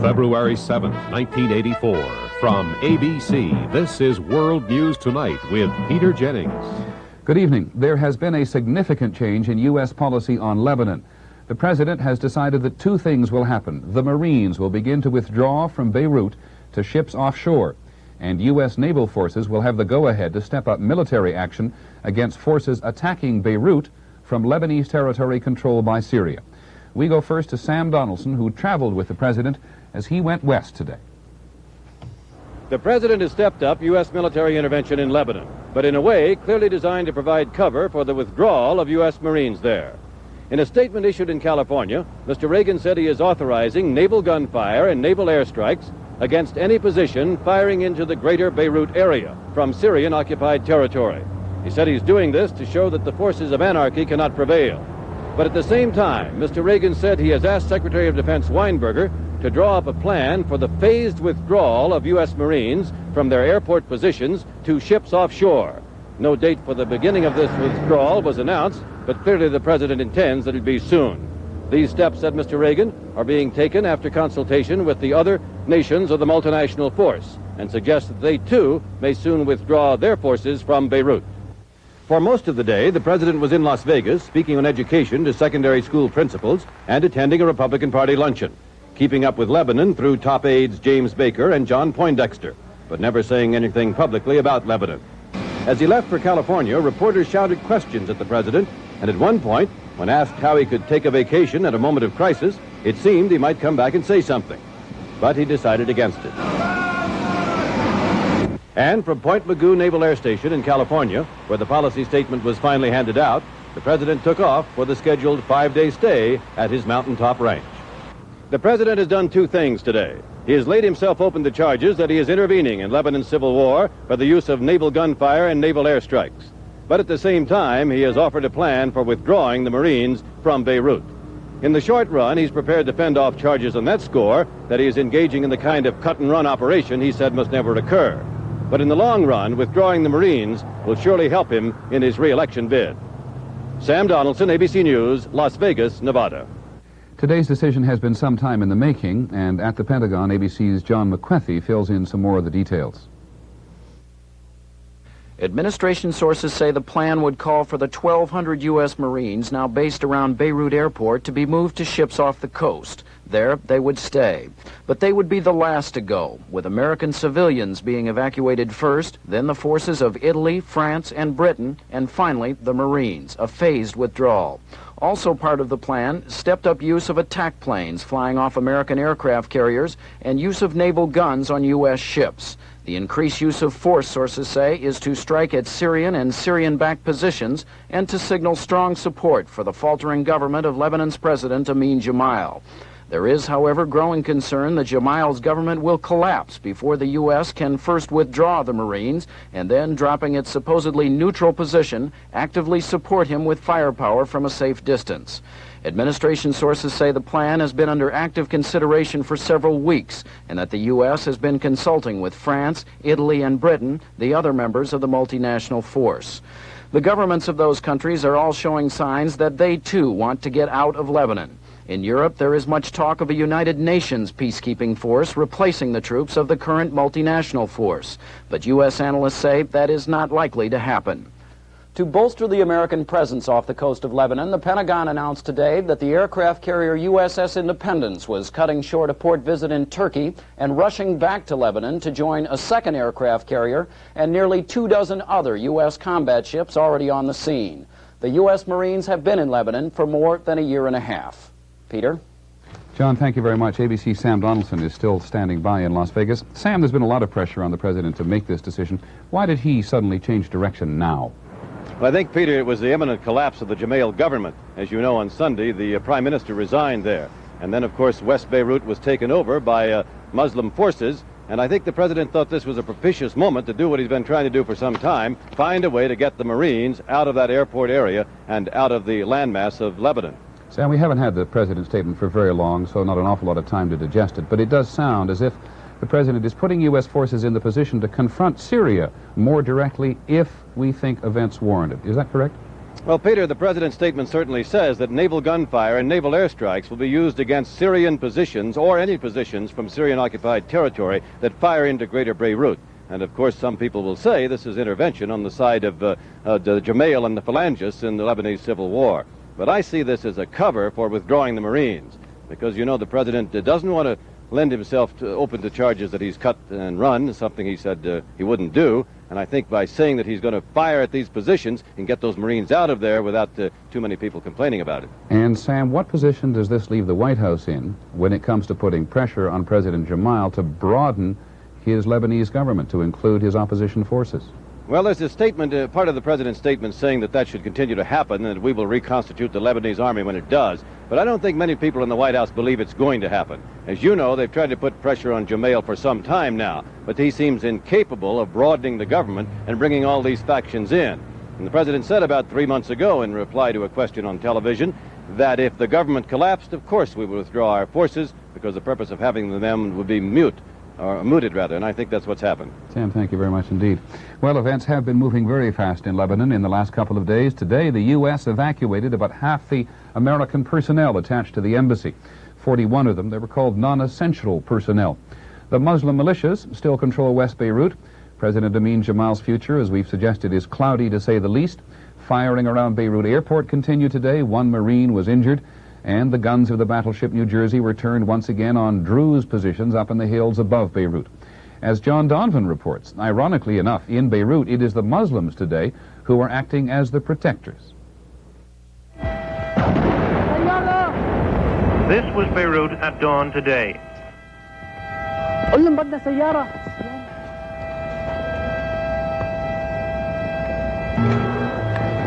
February 7th, 1984. From ABC, this is World News Tonight with Peter Jennings. Good evening. There has been a significant change in U.S. policy on Lebanon. The president has decided that two things will happen. The Marines will begin to withdraw from Beirut to ships offshore, and U.S. naval forces will have the go-ahead to step up military action against forces attacking Beirut from Lebanese territory controlled by Syria. We go first to Sam Donaldson, who traveled with the president as he went west today. The president has stepped up U.S. military intervention in Lebanon, but in a way clearly designed to provide cover for the withdrawal of U.S. Marines there. In a statement issued in California, Mr. Reagan said he is authorizing naval gunfire and naval airstrikes against any position firing into the greater Beirut area from Syrian-occupied territory. He said he's doing this to show that the forces of anarchy cannot prevail. But at the same time, Mr. Reagan said he has asked Secretary of Defense Weinberger to draw up a plan for the phased withdrawal of U.S. Marines from their airport positions to ships offshore. No date for the beginning of this withdrawal was announced, but clearly the president intends that it be soon. These steps, said Mr. Reagan, are being taken after consultation with the other nations of the multinational force and suggest that they, too, may soon withdraw their forces from Beirut. For most of the day, the president was in Las Vegas speaking on education to secondary school principals and attending a Republican Party luncheon, keeping up with Lebanon through top aides James Baker and John Poindexter, but never saying anything publicly about Lebanon. As he left for California, reporters shouted questions at the president, and at one point, when asked how he could take a vacation at a moment of crisis, it seemed he might come back and say something. But he decided against it. And from Point Mugu Naval Air Station in California, where the policy statement was finally handed out, the president took off for the scheduled 5-day stay at his mountaintop ranch. The president has done two things today. He has laid himself open to charges that he is intervening in Lebanon's civil war by the use of naval gunfire and naval airstrikes. But at the same time, he has offered a plan for withdrawing the Marines from Beirut. In the short run, he's prepared to fend off charges on that score that he is engaging in the kind of cut-and-run operation he said must never occur. But in the long run, withdrawing the Marines will surely help him in his re-election bid. Sam Donaldson, ABC News, Las Vegas, Nevada. Today's decision has been some time in the making, and at the Pentagon, ABC's John McWethy fills in some more of the details. Administration sources say the plan would call for the 1,200 U.S. Marines now based around Beirut Airport to be moved to ships off the coast. There, they would stay. But they would be the last to go, with American civilians being evacuated first, then the forces of Italy, France, and Britain, and finally the Marines, a phased withdrawal. Also part of the plan, stepped-up use of attack planes flying off American aircraft carriers and use of naval guns on U.S. ships. The increased use of force, sources say, is to strike at Syrian and Syrian-backed positions and to signal strong support for the faltering government of Lebanon's President Amin Gemayel. There is, however, growing concern that Gemayel's government will collapse before the U.S. can first withdraw the Marines and then, dropping its supposedly neutral position, actively support him with firepower from a safe distance. Administration sources say the plan has been under active consideration for several weeks and that the U.S. has been consulting with France, Italy, and Britain, the other members of the multinational force. The governments of those countries are all showing signs that they, too, want to get out of Lebanon. In Europe, there is much talk of a United Nations peacekeeping force replacing the troops of the current multinational force. But U.S. analysts say that is not likely to happen. To bolster the American presence off the coast of Lebanon, the Pentagon announced today that the aircraft carrier USS Independence was cutting short a port visit in Turkey and rushing back to Lebanon to join a second aircraft carrier and nearly 24 other U.S. combat ships already on the scene. The U.S. Marines have been in Lebanon for more than a year and a half. Peter? John, thank you very much. ABC's Sam Donaldson is still standing by in Las Vegas. Sam, there's been a lot of pressure on the president to make this decision. Why did he suddenly change direction now? Well, I think, Peter, it was the imminent collapse of the Gemayel government. As you know, on Sunday, the prime minister resigned there. And then, of course, West Beirut was taken over by Muslim forces. And I think the president thought this was a propitious moment to do what he's been trying to do for some time, find a way to get the Marines out of that airport area and out of the landmass of Lebanon. Sam, we haven't had the president's statement for very long, so not an awful lot of time to digest it. But it does sound as if the president is putting U.S. forces in the position to confront Syria more directly if we think events warrant it. Is that correct? Well, Peter, the president's statement certainly says that naval gunfire and naval airstrikes will be used against Syrian positions or any positions from Syrian-occupied territory that fire into Greater Beirut. And, of course, some people will say this is intervention on the side of the Jamail and the Phalangists in the Lebanese civil war. But I see this as a cover for withdrawing the Marines, because, you know, the president doesn't want to lend himself open to charges that he's cut and run, something he said he wouldn't do. And I think by saying that he's going to fire at these positions and get those Marines out of there without too many people complaining about it. And, Sam, what position does this leave the White House in when it comes to putting pressure on President Jamail to broaden his Lebanese government to include his opposition forces? Well, there's a statement, part of the president's statement saying that should continue to happen and that we will reconstitute the Lebanese army when it does. But I don't think many people in the White House believe it's going to happen. As you know, they've tried to put pressure on Jamail for some time now, but he seems incapable of broadening the government and bringing all these factions in. And the president said about 3 months ago in reply to a question on television that if the government collapsed, of course we would withdraw our forces because the purpose of having them would be mooted, and I think that's what's happened. Sam, thank you very much indeed. Well, events have been moving very fast in Lebanon in the last couple of days. Today, the U.S. evacuated about half the American personnel attached to the embassy. 41 of them, they were called non-essential personnel. The Muslim militias still control West Beirut. President Amin Jamal's future, as we've suggested, is cloudy to say the least. Firing around Beirut airport continued today. 1 Marine was injured. And the guns of the battleship New Jersey were turned once again on Druze positions up in the hills above Beirut. As John Donovan reports, ironically enough, in Beirut, it is the Muslims today who are acting as the protectors. This was Beirut at dawn today.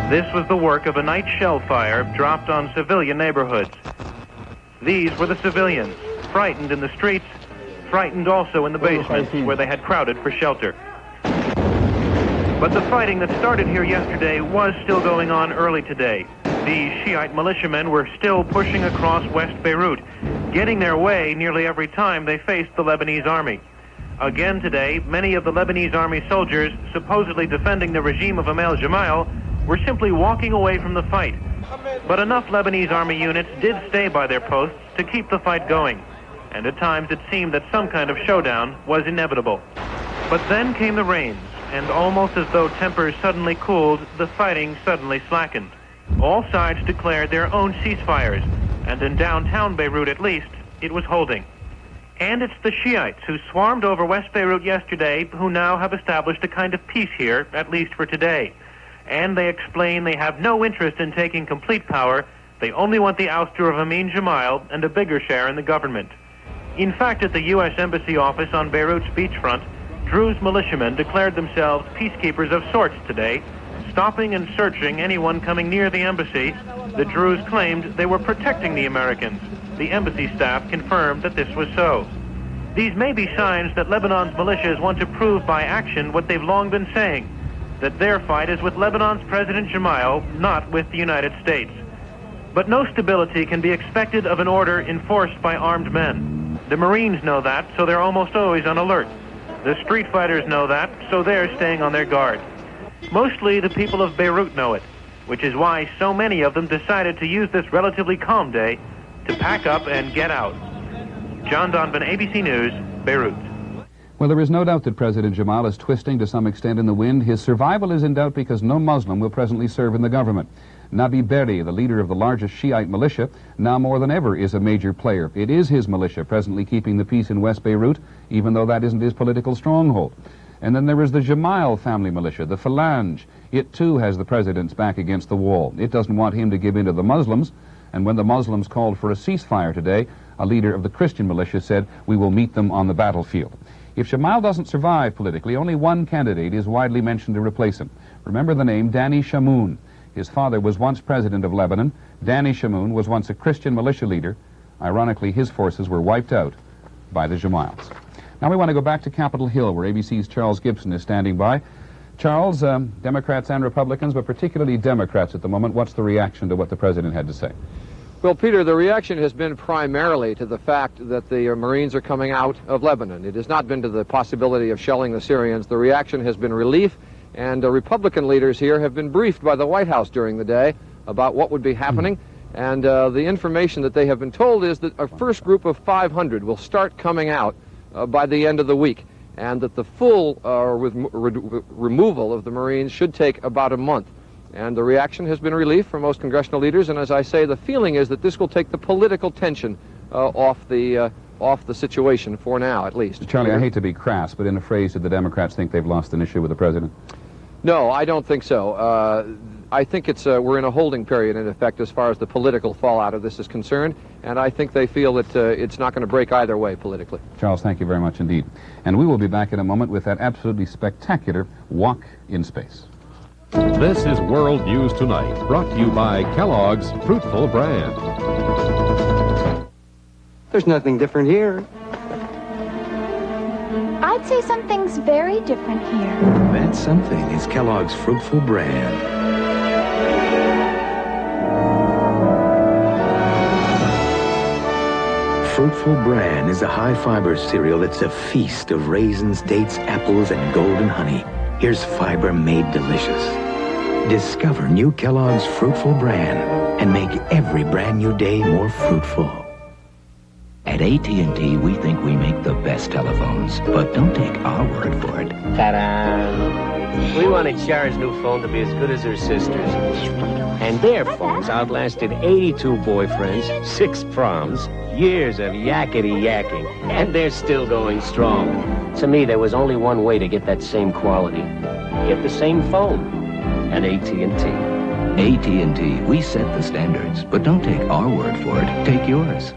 This was the work of a night shell fire dropped on civilian neighborhoods. These were the civilians, frightened in the streets, frightened also in the basements where they had crowded for shelter. But the fighting that started here yesterday was still going on early today. These Shiite militiamen were still pushing across West Beirut, getting their way nearly every time they faced the Lebanese army. Again today, many of the Lebanese army soldiers, supposedly defending the regime of Amin Jamail, were simply walking away from the fight. But enough Lebanese army units did stay by their posts to keep the fight going, and at times it seemed that some kind of showdown was inevitable. But then came the rains, and almost as though tempers suddenly cooled, the fighting suddenly slackened. All sides declared their own ceasefires, and in downtown Beirut at least, it was holding. And it's the Shiites who swarmed over West Beirut yesterday who now have established a kind of peace here, at least for today. And they explain they have no interest in taking complete power. They only want the ouster of Amin Jamail and a bigger share in the government. In fact, at the U.S. Embassy office on Beirut's beachfront, Druze militiamen declared themselves peacekeepers of sorts today, stopping and searching anyone coming near the embassy. The Druze claimed they were protecting the Americans. The embassy staff confirmed that this was so. These may be signs that Lebanon's militias want to prove by action what they've long been saying, that their fight is with Lebanon's President Jamail, not with the United States. But no stability can be expected of an order enforced by armed men. The Marines know that, so they're almost always on alert. The street fighters know that, so they're staying on their guard. Mostly the people of Beirut know it, which is why so many of them decided to use this relatively calm day to pack up and get out. John Donovan, ABC News, Beirut. Well, there is no doubt that President Jamail is twisting to some extent in the wind. His survival is in doubt because no Muslim will presently serve in the government. Nabi Berri, the leader of the largest Shiite militia, now more than ever is a major player. It is his militia presently keeping the peace in West Beirut, even though that isn't his political stronghold. And then there is the Jamail family militia, the Phalange. It too has the president's back against the wall. It doesn't want him to give in to the Muslims. And when the Muslims called for a ceasefire today, a leader of the Christian militia said, "We will meet them on the battlefield." If Jamail doesn't survive politically, only one candidate is widely mentioned to replace him. Remember the name Danny Shamoun. His father was once president of Lebanon. Danny Shamoun was once a Christian militia leader. Ironically, his forces were wiped out by the Jamails. Now we want to go back to Capitol Hill, where ABC's Charles Gibson is standing by. Charles, Democrats and Republicans, but particularly Democrats at the moment, what's the reaction to what the president had to say? Well, Peter, the reaction has been primarily to the fact that the Marines are coming out of Lebanon. It has not been to the possibility of shelling the Syrians. The reaction has been relief And Republican leaders here have been briefed by the White House during the day about what would be happening. And the information that they have been told is that a first group of 500 will start coming out by the end of the week, and that the full removal of the Marines should take about a month. And the reaction has been relief from most congressional leaders, and as I say, the feeling is that this will take the political tension off the situation for now, at least. Charlie, I hate to be crass, but in a phrase, did the Democrats think they've lost an issue with the president? No, I don't think so. I think we're in a holding period, in effect, as far as the political fallout of this is concerned, and I think they feel that it's not going to break either way politically. Charles, thank you very much indeed. And we will be back in a moment with that absolutely spectacular walk in space. This is World News Tonight, brought to you by Kellogg's Fruitful brand. There's nothing different here. I'd say something's very different here. That something is Kellogg's Fruitful brand. Fruitful Bran is a high-fiber cereal that's a feast of raisins, dates, apples, and golden honey. Here's fiber made delicious. Discover new Kellogg's Fruitful Bran and make every brand new day more fruitful. At AT&T, we think we make the best telephones, but don't take our word for it. Ta-da! We wanted Shara's new phone to be as good as her sister's. And their phones outlasted 82 boyfriends, 6 proms, years of yakety-yakking, and they're still going strong. To me, there was only one way to get that same quality. Get the same phone. At AT&T. AT&T, we set the standards, but don't take our word for it. Take yours.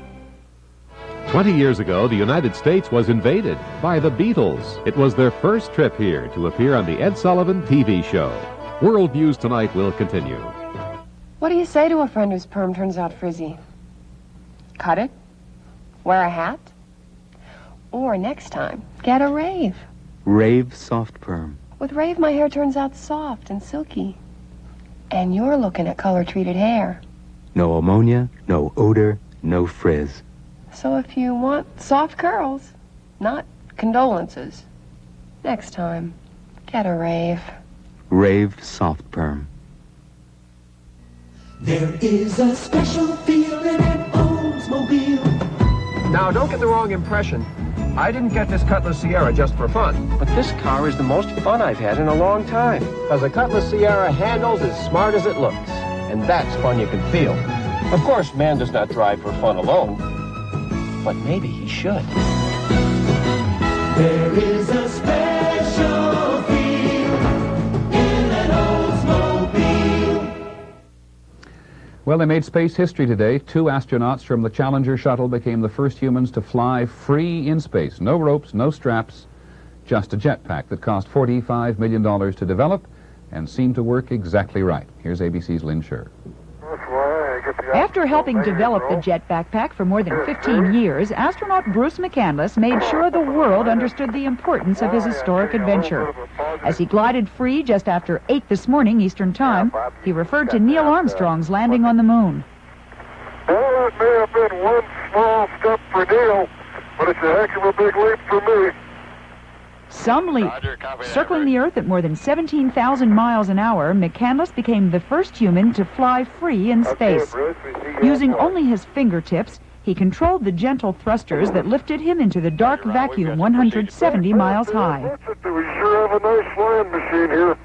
20 years ago, the United States was invaded by the Beatles. It was their first trip here to appear on the Ed Sullivan TV show. World News Tonight will continue. What do you say to a friend whose perm turns out frizzy? Cut it? Wear a hat? Or next time, get a rave. Rave Soft Perm. With Rave, my hair turns out soft and silky. And you're looking at color-treated hair. No ammonia, no odor, no frizz. So if you want soft curls, not condolences, next time, get a Rave. Rave Soft Perm. There is a special feeling at Oldsmobile. Now, don't get the wrong impression. I didn't get this Cutlass Sierra just for fun. But this car is the most fun I've had in a long time. Because the Cutlass Sierra handles as smart as it looks. And that's fun you can feel. Of course, man does not drive for fun alone. But maybe he should. There is a special feel in an Oldsmobile. Well, they made space history today. 2 astronauts from the Challenger shuttle became the first humans to fly free in space. No ropes, no straps, just a jetpack that cost $45 million to develop and seemed to work exactly right. Here's ABC's Lynn Scher. After helping develop the jet backpack for more than 15 years, astronaut Bruce McCandless made sure the world understood the importance of his historic adventure. As he glided free just after 8 this morning Eastern Time, he referred to Neil Armstrong's landing on the moon. Well, it may have been one small step for Neil, but it's a heck of a big leap for me. Some leap. Circling the Earth at more than 17,000 miles an hour, McCandless became the first human to fly free in space. Using only his fingertips, he controlled the gentle thrusters that lifted him into the dark vacuum 170 miles high. We sure have a nice flying machine here.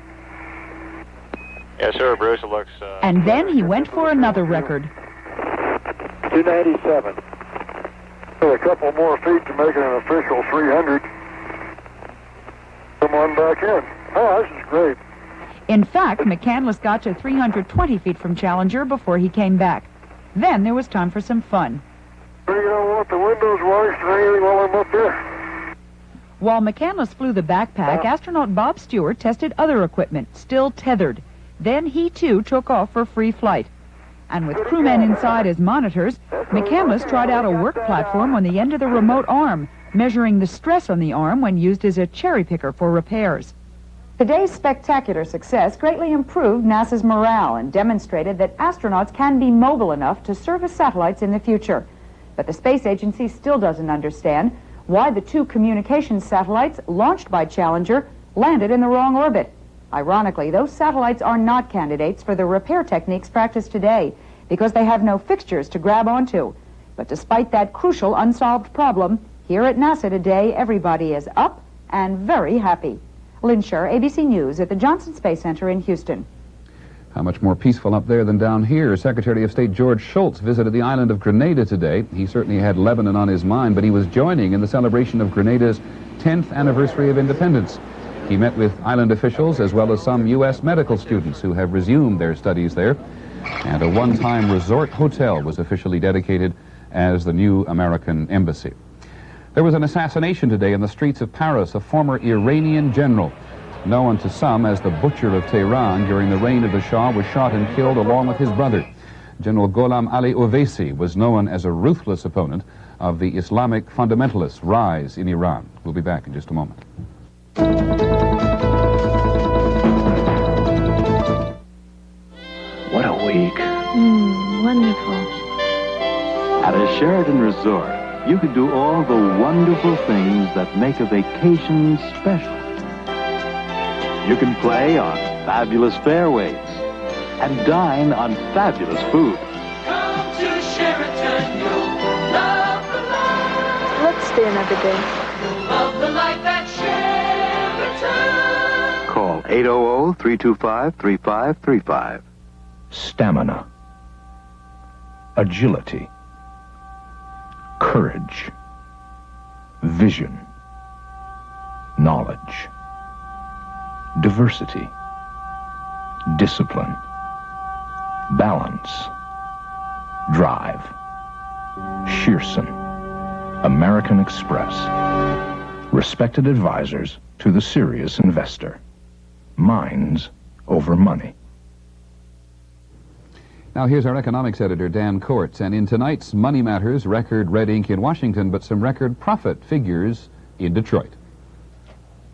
Yes, sir, Bruce, it looks... And then he went for another record. 297. A couple more feet to make it an official 300. Come on back in. Oh, this is great. In fact, McCandless got to 320 feet from Challenger before he came back. Then there was time for some fun. You don't want the windows washed or anything while I'm up there? While McCandless flew the backpack, astronaut Bob Stewart tested other equipment, still tethered. Then he, too, took off for free flight. And with crewmen inside as monitors, McCandless tried out a work platform on the end of the remote arm, measuring the stress on the arm when used as a cherry picker for repairs. Today's spectacular success greatly improved NASA's morale and demonstrated that astronauts can be mobile enough to service satellites in the future. But the space agency still doesn't understand why the 2 communications satellites launched by Challenger landed in the wrong orbit. Ironically, those satellites are not candidates for the repair techniques practiced today because they have no fixtures to grab onto. But despite that crucial unsolved problem, here at NASA today, everybody is up and very happy. Lynn Sher, ABC News at the Johnson Space Center in Houston. How much more peaceful up there than down here? Secretary of State George Shultz visited the island of Grenada today. He certainly had Lebanon on his mind, but he was joining in the celebration of Grenada's 10th anniversary of independence. He met with island officials as well as some U.S. medical students who have resumed their studies there. And a one-time resort hotel was officially dedicated as the new American embassy. There was an assassination today in the streets of Paris. A former Iranian general, known to some as the Butcher of Tehran during the reign of the Shah, was shot and killed along with his brother. General Gholam Ali Oveisi was known as a ruthless opponent of the Islamic fundamentalists' rise in Iran. We'll be back in just a moment. What a week. Wonderful. At a Sheraton resort, you can do all the wonderful things that make a vacation special. You can play on fabulous fairways and dine on fabulous food. Come to Sheraton, you'll love the life. Let's stay another day. You'll love the life at Sheraton. Call 800-325-3535. Stamina, agility, courage, vision, knowledge, diversity, discipline, balance, drive. Shearson, American Express. Respected advisors to the serious investor. Minds over money. Now here's our economics editor, Dan Kortz, and in tonight's Money Matters, record red ink in Washington, but some record profit figures in Detroit.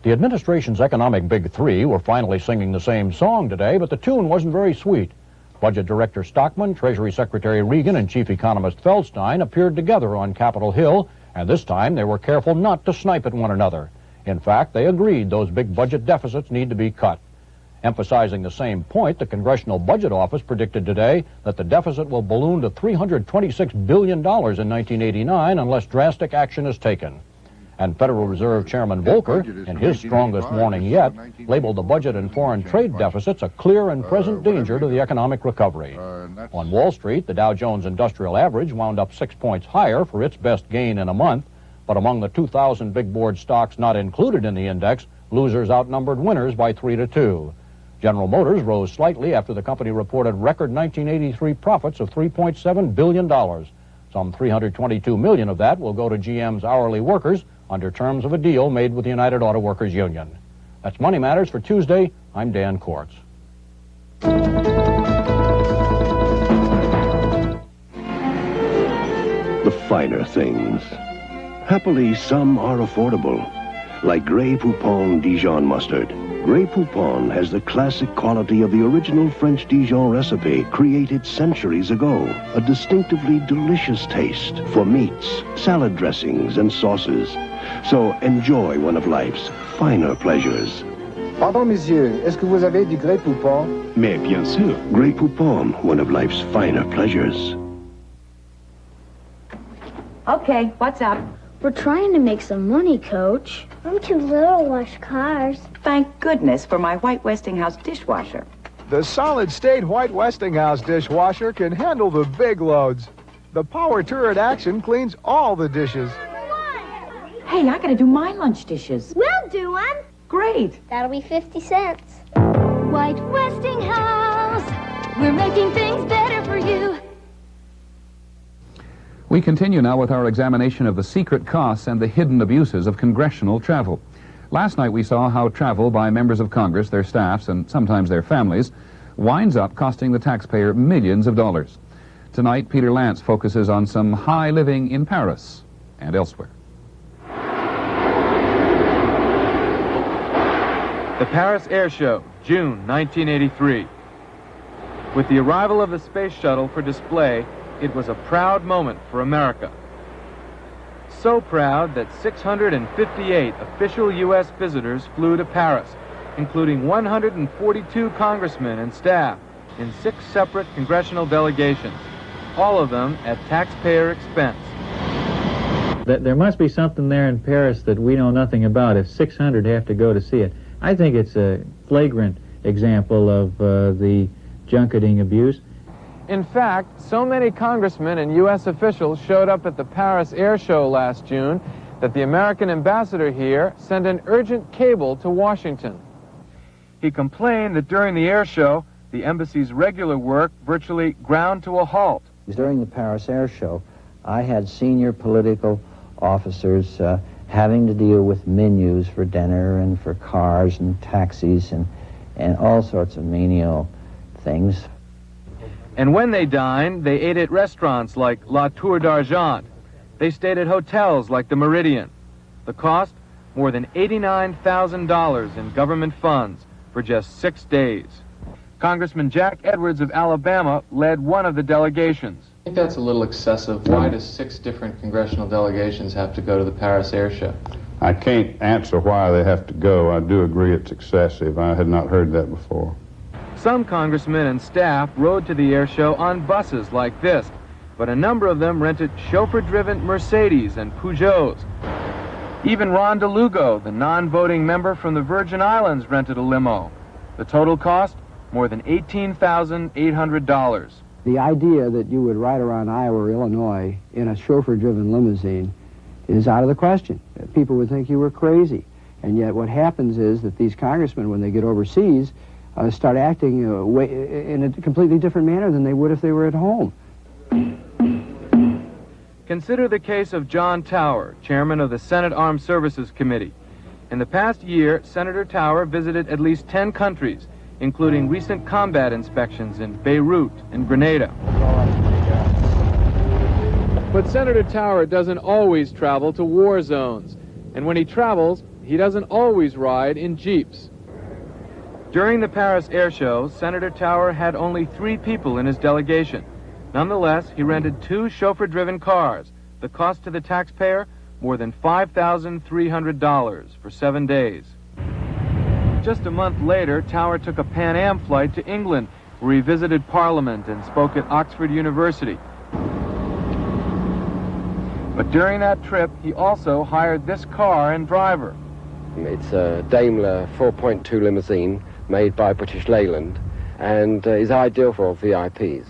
The administration's economic big three were finally singing the same song today, but the tune wasn't very sweet. Budget Director Stockman, Treasury Secretary Regan, and Chief Economist Feldstein appeared together on Capitol Hill, and this time they were careful not to snipe at one another. In fact, they agreed those big budget deficits need to be cut. Emphasizing the same point, the Congressional Budget Office predicted today that the deficit will balloon to $326 billion in 1989 unless drastic action is taken. And Federal Reserve Chairman Volcker, in his strongest warning yet, labeled the budget and foreign trade deficits a clear and present danger to the economic recovery. On Wall Street, the Dow Jones Industrial Average wound up 6 points higher for its best gain in a month, but among the 2,000 big board stocks not included in the index, losers outnumbered winners by 3-2. General Motors rose slightly after the company reported record 1983 profits of $3.7 billion. Some $322 million of that will go to GM's hourly workers under terms of a deal made with the United Auto Workers Union. That's Money Matters for Tuesday. I'm Dan Kortz. The finer things. Happily, some are affordable, like Grey Poupon Dijon mustard. Grey Poupon has the classic quality of the original French Dijon recipe created centuries ago. A distinctively delicious taste for meats, salad dressings, and sauces. So enjoy one of life's finer pleasures. Pardon, monsieur, est-ce que vous avez du Grey Poupon? Mais bien sûr. Grey Poupon, one of life's finer pleasures. Okay, what's up? We're trying to make some money, Coach. I'm too little to wash cars. Thank goodness for my White Westinghouse dishwasher. The solid-state White Westinghouse dishwasher can handle the big loads. The power turret action cleans all the dishes. Hey, I gotta do my lunch dishes. We'll do one. Great. That'll be 50 cents. White Westinghouse, we're making things better for you. We continue now with our examination of the secret costs and the hidden abuses of congressional travel. Last night we saw how travel by members of Congress, their staffs, and sometimes their families, winds up costing the taxpayer millions of dollars. Tonight, Peter Lance focuses on some high living in Paris and elsewhere. The Paris Air Show, June 1983. With the arrival of the space shuttle for display, it was a proud moment for America. So proud that 658 official U.S. visitors flew to Paris, including 142 congressmen and staff in 6 separate congressional delegations, all of them at taxpayer expense. There must be something there in Paris that we know nothing about if 600 have to go to see it. I think it's a flagrant example of the junketing abuse. In fact, so many congressmen and U.S. officials showed up at the Paris Air Show last June that the American ambassador here sent an urgent cable to Washington. He complained that during the air show, the embassy's regular work virtually ground to a halt. During the Paris Air Show, I had senior political officers having to deal with menus for dinner and for cars and taxis and all sorts of menial things. And when they dined, they ate at restaurants like La Tour d'Argent. They stayed at hotels like the Meridian. The cost? More than $89,000 in government funds for just 6 days. Congressman Jack Edwards of Alabama led one of the delegations. I think that's a little excessive. Why does 6 different congressional delegations have to go to the Paris Air Show? I can't answer why they have to go. I do agree it's excessive. I had not heard that before. Some congressmen and staff rode to the air show on buses like this, but a number of them rented chauffeur-driven Mercedes and Peugeots. Even Ron DeLugo, the non-voting member from the Virgin Islands, rented a limo. The total cost? More than $18,800. The idea that you would ride around Iowa or Illinois in a chauffeur-driven limousine is out of the question. People would think you were crazy. And yet what happens is that these congressmen, when they get overseas, start acting in a completely different manner than they would if they were at home. Consider the case of John Tower, chairman of the Senate Armed Services Committee. In the past year, Senator Tower visited at least 10 countries, including recent combat inspections in Beirut and Grenada. But Senator Tower doesn't always travel to war zones. And when he travels, he doesn't always ride in jeeps. During the Paris Air Show, Senator Tower had only 3 people in his delegation. Nonetheless, he rented 2 chauffeur-driven cars. The cost to the taxpayer, more than $5,300 for 7 days. Just a month later, Tower took a Pan Am flight to England, where he visited Parliament and spoke at Oxford University. But during that trip, he also hired this car and driver. It's a Daimler 4.2 limousine made by British Leyland and is ideal for VIPs,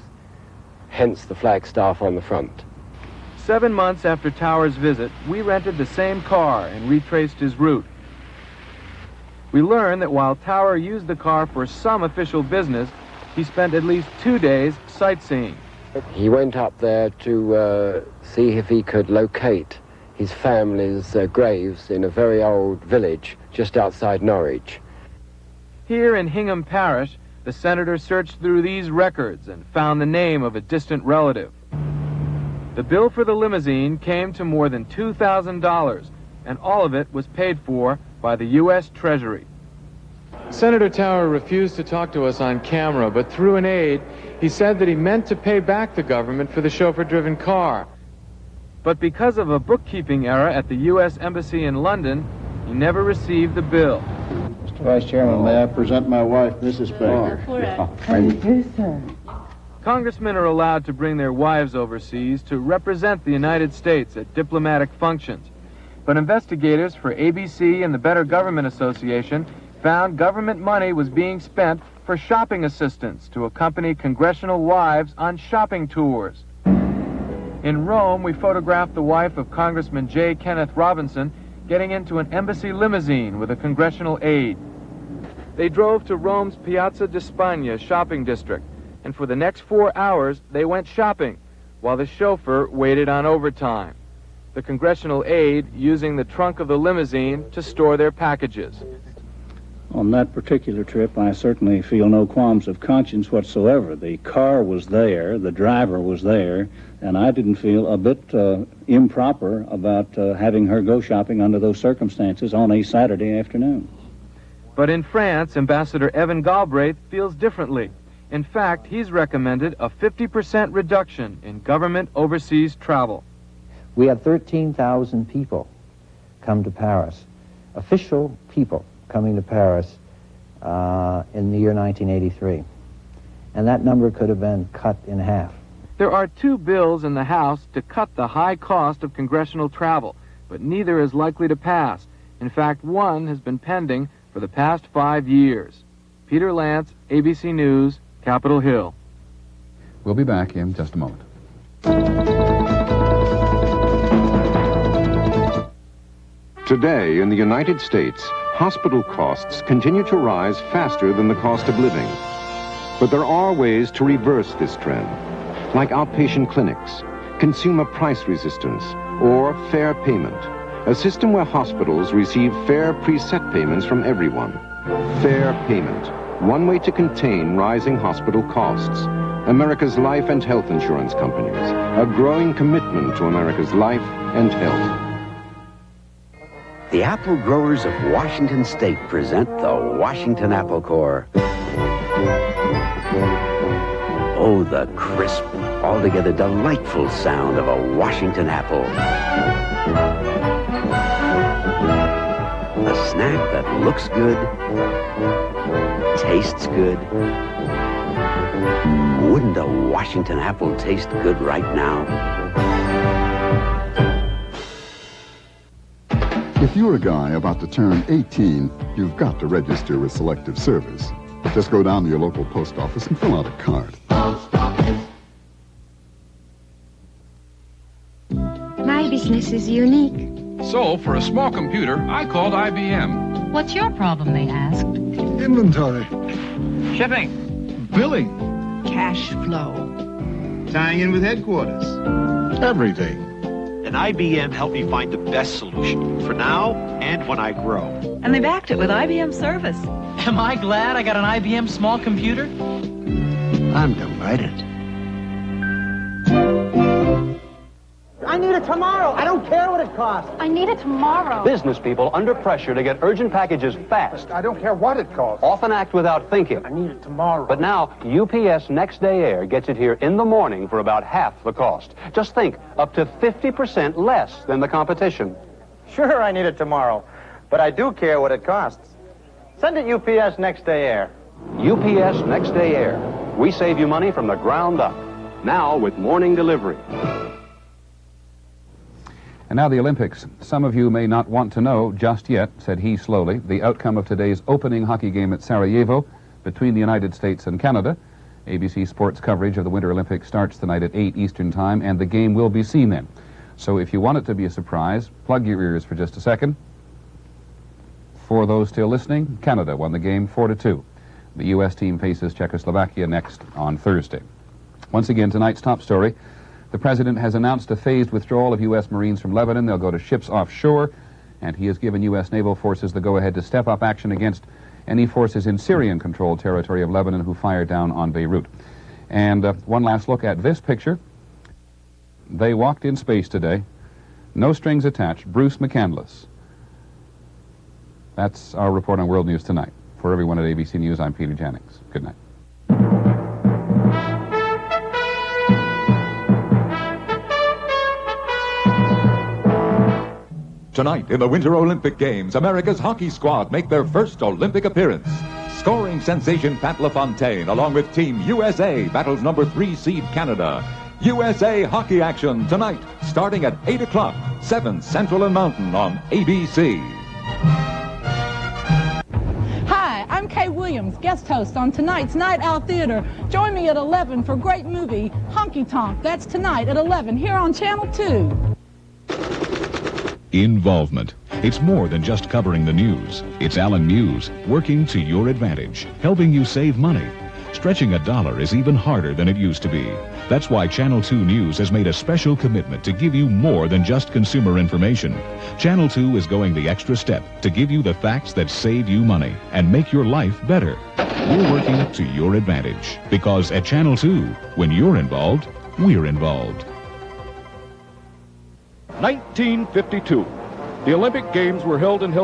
hence the flagstaff on the front. 7 months after Tower's visit, we rented the same car and retraced his route. We learned that while Tower used the car for some official business, he spent at least 2 days sightseeing. He went up there to see if he could locate his family's graves in a very old village just outside Norwich. Here in Hingham Parish, the senator searched through these records and found the name of a distant relative. The bill for the limousine came to more than $2,000, and all of it was paid for by the U.S. Treasury. Senator Tower refused to talk to us on camera, but through an aide, he said that he meant to pay back the government for the chauffeur-driven car. But because of a bookkeeping error at the U.S. Embassy in London, he never received the bill. Mr. Vice Chairman, may I present my wife, Mrs. Baker? Thank you, sir. Congressmen are allowed to bring their wives overseas to represent the United States at diplomatic functions. But investigators for ABC and the Better Government Association found government money was being spent for shopping assistance to accompany congressional wives on shopping tours. In Rome, we photographed the wife of Congressman J. Kenneth Robinson getting into an embassy limousine with a congressional aide. They drove to Rome's Piazza di Spagna shopping district, and for the next 4 hours, they went shopping, while the chauffeur waited on overtime. The congressional aide using the trunk of the limousine to store their packages. On that particular trip, I certainly feel no qualms of conscience whatsoever. The car was there, the driver was there, and I didn't feel a bit improper about having her go shopping under those circumstances on a Saturday afternoon. But in France, Ambassador Evan Galbraith feels differently. In fact, he's recommended a 50% reduction in government overseas travel. We had 13,000 people come to Paris, official people coming to Paris in the year 1983. And that number could have been cut in half. There are 2 bills in the House to cut the high cost of congressional travel, but neither is likely to pass. In fact, one has been pending for the past 5 years. Peter Lance, ABC News, Capitol Hill. We'll be back in just a moment. Today in the United States, hospital costs continue to rise faster than the cost of living. But there are ways to reverse this trend, like outpatient clinics, consumer price resistance, or fair payment, a system where hospitals receive fair preset payments from everyone. Fair payment, one way to contain rising hospital costs. America's life and health insurance companies, a growing commitment to America's life and health. The apple growers of Washington State present the Washington Apple Core. Oh, the crisp, altogether delightful sound of a Washington apple. A snack that looks good, tastes good. Wouldn't a Washington apple taste good right now? If you're a guy about to turn 18, you've got to register with Selective Service. Just go down to your local post office and fill out a card. My business is unique. So, for a small computer, I called IBM. What's your problem, they asked? Inventory. Shipping. Billing. Cash flow. Tying in with headquarters. Everything. And IBM helped me find the best solution for now and when I grow. And they backed it with IBM service. Am I glad I got an IBM small computer? I'm delighted. I need it tomorrow. I don't care what it costs. I need it tomorrow. Business people under pressure to get urgent packages fast. I don't care what it costs. Often act without thinking. I need it tomorrow. But now, UPS Next Day Air gets it here in the morning for about half the cost. Just think, up to 50% less than the competition. Sure, I need it tomorrow. But I do care what it costs. Send it UPS Next Day Air. UPS Next Day Air. We save you money from the ground up. Now with morning delivery. And now the Olympics. Some of you may not want to know just yet, said he slowly, the outcome of today's opening hockey game at Sarajevo between the United States and Canada. ABC Sports coverage of the Winter Olympics starts tonight at 8 Eastern Time, and the game will be seen then. So if you want it to be a surprise, plug your ears for just a second. For those still listening, Canada won the game 4-2. The U.S. team faces Czechoslovakia next on Thursday. Once again, tonight's top story. The President has announced a phased withdrawal of U.S. Marines from Lebanon. They'll go to ships offshore, and he has given U.S. naval forces the go-ahead to step up action against any forces in Syrian-controlled territory of Lebanon who fire down on Beirut. And one last look at this picture. They walked in space today. No strings attached. Bruce McCandless. That's our report on World News Tonight. For everyone at ABC News, I'm Peter Jennings. Good night. Tonight in the Winter Olympic Games, America's hockey squad make their first Olympic appearance. Scoring sensation Pat LaFontaine, along with Team USA, battles number 3 seed Canada. USA hockey action tonight, starting at 8 o'clock, 7 Central and Mountain on ABC. Hi, I'm Kay Williams, guest host on tonight's Night Owl Theater. Join me at 11 for great movie Honky Tonk. That's tonight at 11 here on Channel 2. Involvement. It's more than just covering the news. It's Allen News, working to your advantage, helping you save money. Stretching a dollar is even harder than it used to be. That's why Channel 2 News has made a special commitment to give you more than just consumer information. Channel 2 is going the extra step to give you the facts that save you money and make your life better. We're working to your advantage because at Channel 2, when you're involved, we're involved. 1952. The Olympic Games were held in